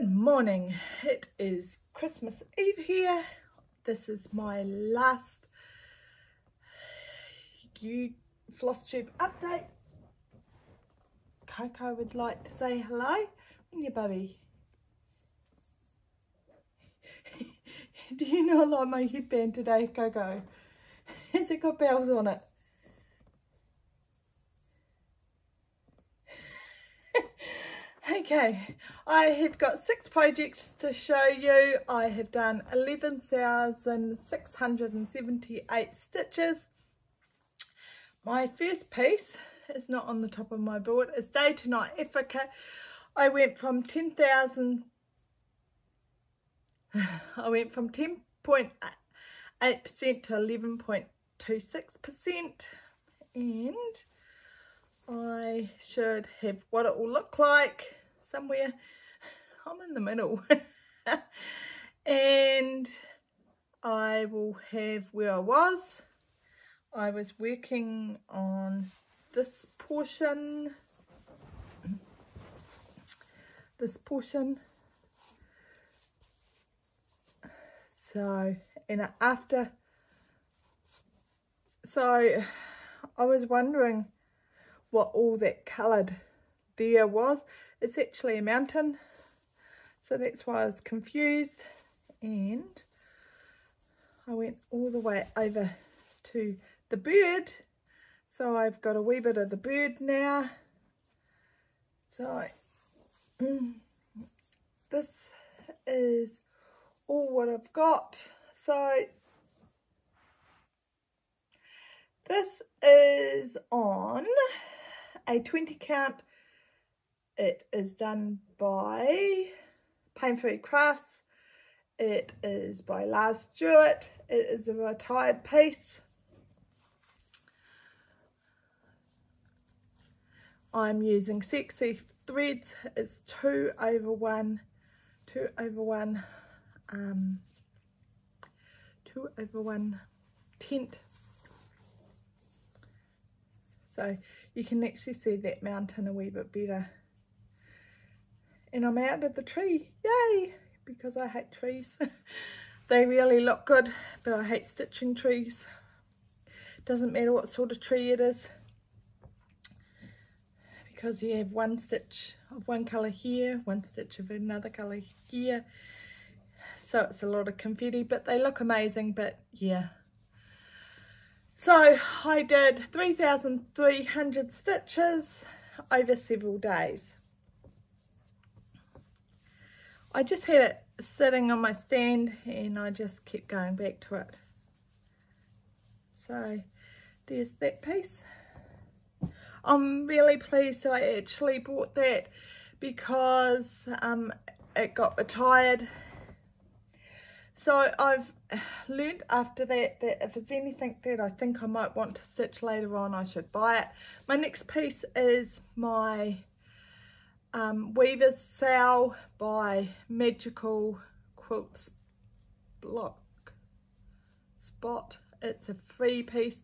Good morning. It is Christmas Eve here. This is my last Flosstube update. Coco would like to say hello. When you baby? Do you not like my headband today, Coco? Has it got bells on it? Okay, I have got 6 projects to show you. I have done 11,678 stitches. My first piece is not on the top of my board. It's Day to Night Africa. I went from 10.8% to 11.26%, and I should have what it will look like somewhere. I'm in the middle. And I will have where I was working on this portion, so, and after, so I was wondering what all that coloured there was. It's actually a mountain, so that's why I was confused, and I went all the way over to the bird, so I've got a wee bit of the bird now. So this is all what I've got. So this is on a 20 count. It is done by Paine Crafts. It is by Lars Stewart. It is a retired piece. I'm using sexy threads. It's 2/1 tint. So you can actually see that mountain a wee bit better. And I'm out of the tree, yay, because I hate trees. They really look good, but I hate stitching trees. Doesn't matter what sort of tree it is, because you have one stitch of one colour here, one stitch of another colour here. So it's a lot of confetti, but they look amazing, but yeah. So I did 3,300 stitches over several days. I just had it sitting on my stand and I just kept going back to it. So there's that piece. I'm really pleased I actually bought that, because it got retired. So I've learned after that if it's anything that I think I might want to stitch later on, I should buy it. My next piece is my Weaver's SAL by Magical Quilt Spot. It's a free piece.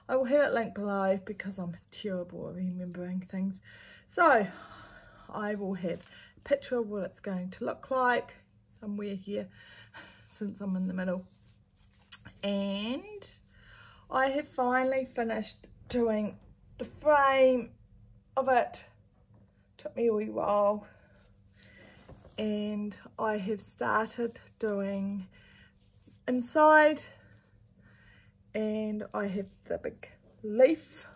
I will have it linked below because I'm terrible at remembering things. So I will have a picture of what it's going to look like somewhere here, since I'm in the middle. And I have finally finished doing the frame of it. Took me a wee while, and I have started doing inside, and I have the big leaf,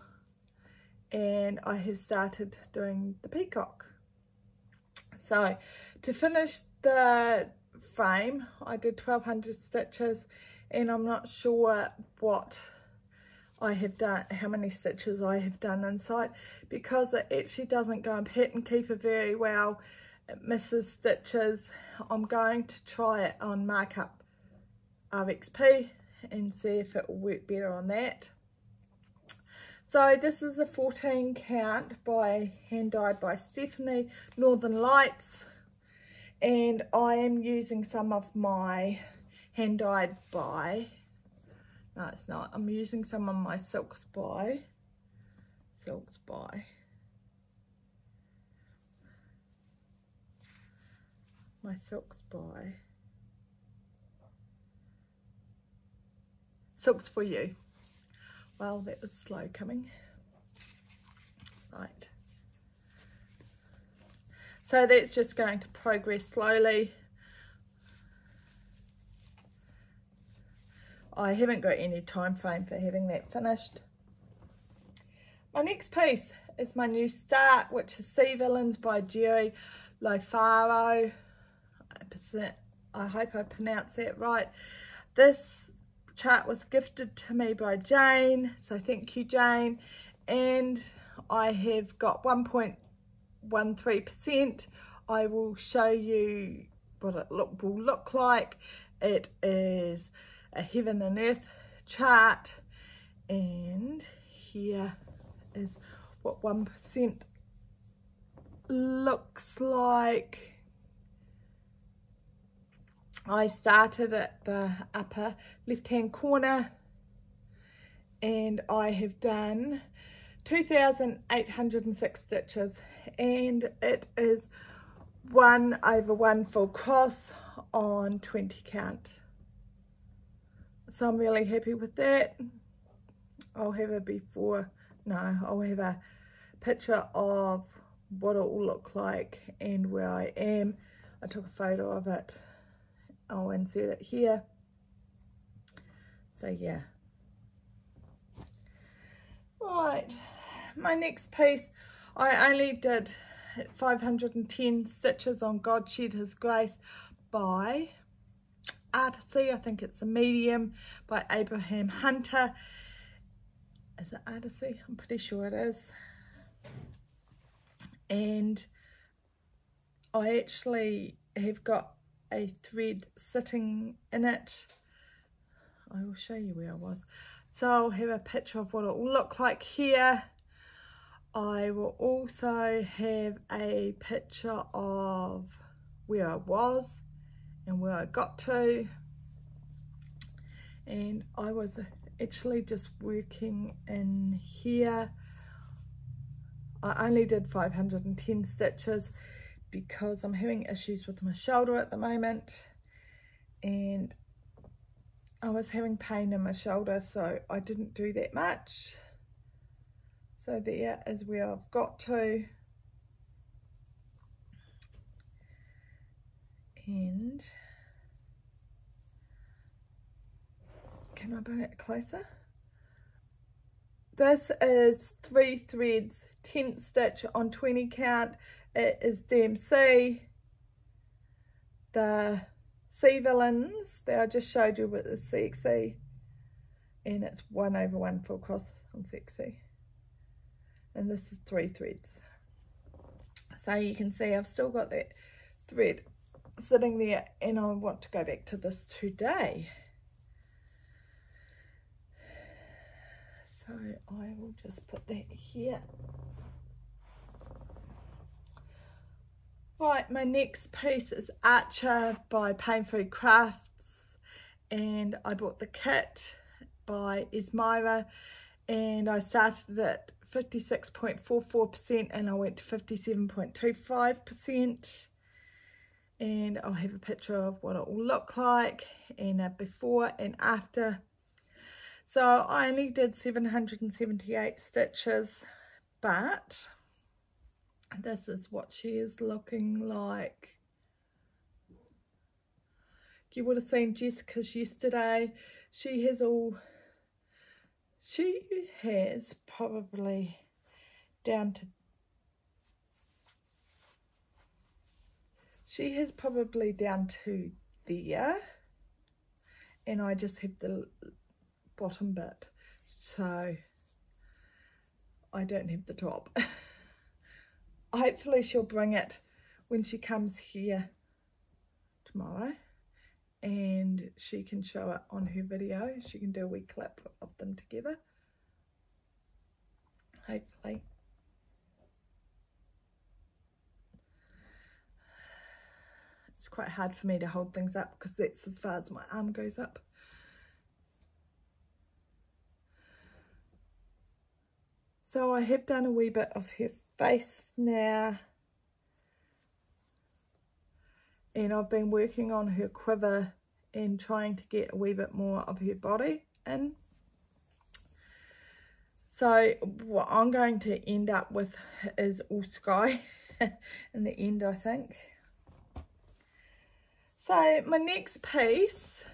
and I have started doing the peacock. So to finish the frame I did 1,200 stitches, and I'm not sure what I have done, how many stitches I have done inside, because it actually doesn't go in pattern keeper very well. It misses stitches. I'm going to try it on Markup RXP and see if it will work better on that. So this is a 14 count by hand dyed by Stephanie, Northern Lights, and I am using some of my hand dyed by, no it's not, I'm using some of my Silks by my silks by Silks for You. Well, that was slow coming. Right. So that's just going to progress slowly. I haven't got any time frame for having that finished. My next piece is my new start, which is Sea Villains by Jerry Lofaro. I hope I pronounced that right. This chart was gifted to me by Jane, so thank you, Jane. And I have got 1.13%. I will show you what it will look like. It is a heaven and earth chart, and here is what 1% looks like. I started at the upper left hand corner and I have done 2,806 stitches, and it is 1/1 full cross on 20 count. So I'm really happy with that. I'll have a I'll have a picture of what it will look like and where I am. I took a photo of it. I'll insert it here. So yeah. Right, my next piece, I only did 510 stitches on God Shed His Grace by Artisy. I think it's a medium by Abraham Hunter. Is it Artisy? I'm pretty sure it is. And I actually have got a thread sitting in it. I will show you where I was. So I'll have a picture of what it will look like here. I will also have a picture of where I was and where I got to. And I was actually just working in here. I only did 510 stitches because I'm having issues with my shoulder at the moment, and I was having pain in my shoulder, so I didn't do that much. So there is where I've got to. And can I bring it closer? This is 3 threads, 10 stitch on 20 count. It is DMC. The Sea Villains that I just showed you with the CXC, and it's 1/1 full cross on CXC, and this is 3 threads. So you can see I've still got that thread sitting there, and I want to go back to this today. So I will just put that here. Right, my next piece is Atcher by Paine Crafts, and I bought the kit by Esmira, and I started at 56.44% and I went to 57.25%, and I'll have a picture of what it will look like and a before and after. So I only did 778 stitches, but this is what she is looking like. You would have seen Jessica's yesterday. She has probably down to there, and I just have the bottom bit, so I don't have the top. Hopefully she'll bring it when she comes here tomorrow, and she can show it on her video. She can do a wee clip of them together, hopefully. It's quite hard for me to hold things up because that's as far as my arm goes up. So I have done a wee bit of her face now, and I've been working on her quiver and trying to get a wee bit more of her body in. So what I'm going to end up with is all sky in the end, I think. So my next piece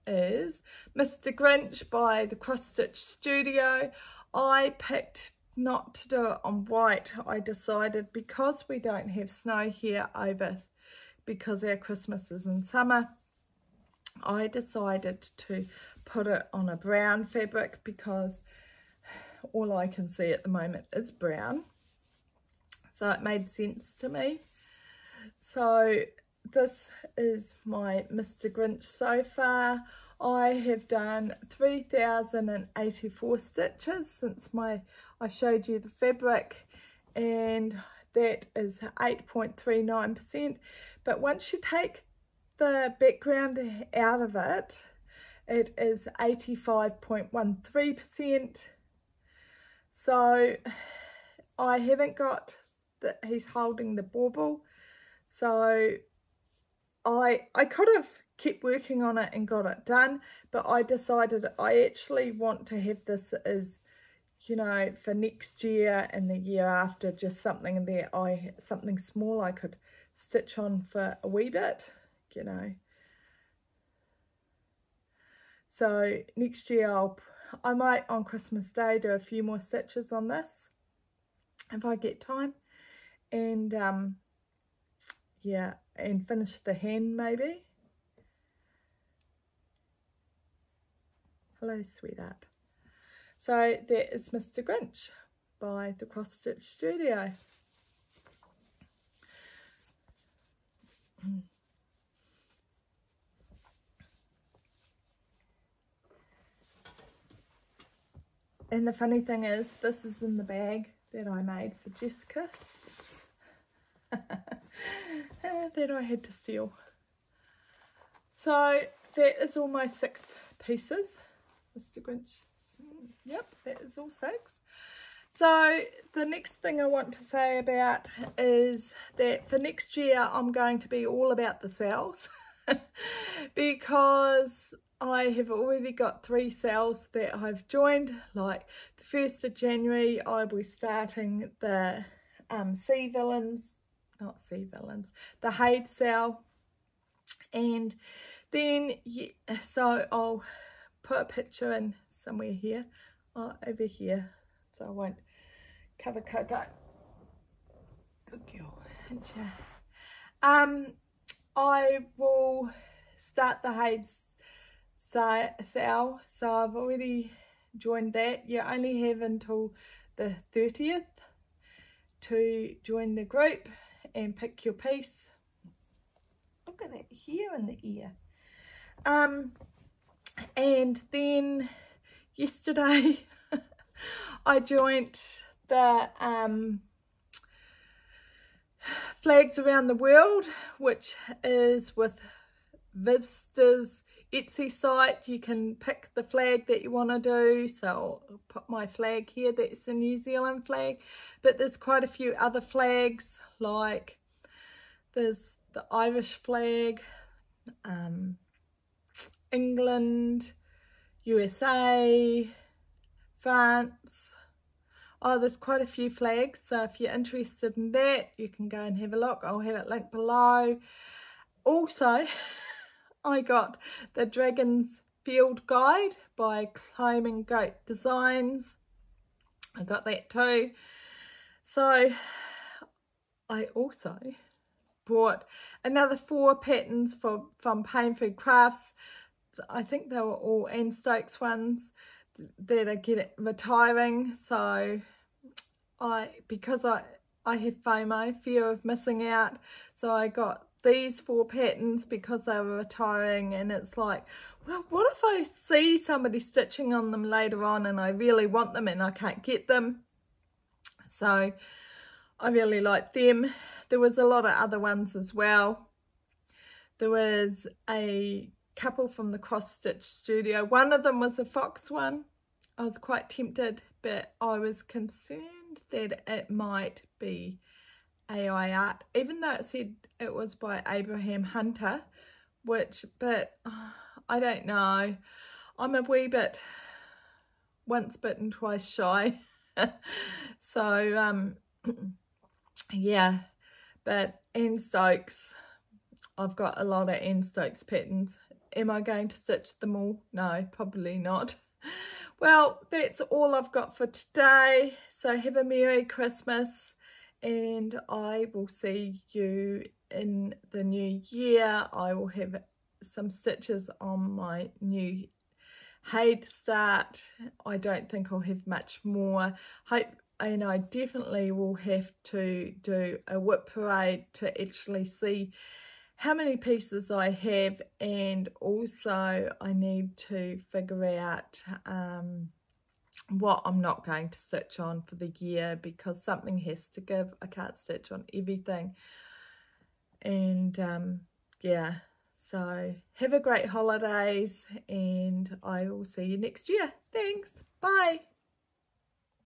is Mr. Grinch by the Cross Stitch Studio. I picked not to do it on white. I decided because we don't have snow here because our Christmas is in summer, I decided to put it on a brown fabric because all I can see at the moment is brown. So it made sense to me. So this is my Mr. Grinch so far. I have done 3,084 stitches since I showed you the fabric, and that is 8.39%. But once you take the background out of it, it is 85.13%. So I haven't got that he's holding the bauble, so I could have kept working on it and got it done, but I decided I actually want to have this as, you know, for next year and the year after, just something there, something small I could stitch on for a wee bit, you know. So next year I might on Christmas Day do a few more stitches on this if I get time, and yeah, and finish the hand maybe. Hello, sweetheart. So that is Mr. Grinch by the Cross Stitch Studio. And the funny thing is, this is in the bag that I made for Jessica that I had to steal. So that is all my 6 pieces. Mr. Grinch, yep, that is all 6. So the next thing I want to say about is that for next year I'm going to be all about the SALs because I have already got 3 SALs that I've joined. Like the 1st of January I will be starting the the Haid SAL, and then so I'll put a picture in somewhere here, over here, so I won't cover Coco. Good girl, Atcher. I will start the Haid SAL, so I've already joined that. You only have until the 30th to join the group and pick your piece. Look at that hair in the ear. And then yesterday I joined the Flags Around the World, which is with Vivsters Etsy site. You can pick the flag that you want to do, so I'll put my flag here, that's the New Zealand flag, but there's quite a few other flags, like there's the Irish flag, England, USA, France. Oh, there's quite a few flags, so if you're interested in that, you can go and have a look. I'll have it linked below. Also, I got the Dragon's Field Guide by Climbing Goat Designs. I got that too. So I also bought another 4 patterns from Paine Crafts. I think they were all Anne Stokes ones that are retiring. So because I have FOMO, fear of missing out, so I got these 4 patterns because they were retiring, and it's like, well, what if I see somebody stitching on them later on and I really want them and I can't get them? So I really like them. There was a lot of other ones as well. There was a couple from the Cross Stitch Studio. One of them was a fox one. I was quite tempted, but I was concerned that it might be AI art, even though it said it was by Abraham Hunter, but I don't know. I'm a wee bit once bitten, twice shy. So, yeah, but Anne Stokes, I've got a lot of Anne Stokes patterns. Am I going to stitch them all? No, probably not. Well, that's all I've got for today. So have a Merry Christmas, and I will see you in the new year. I will have some stitches on my new Haid start. I don't think I'll have much more. And I definitely will have to do a WIP parade to actually see how many pieces I have, and also I need to figure out what I'm not going to stitch on for the year, because something has to give. I can't stitch on everything. And yeah, so have a great holidays, and I will see you next year. Thanks. Bye.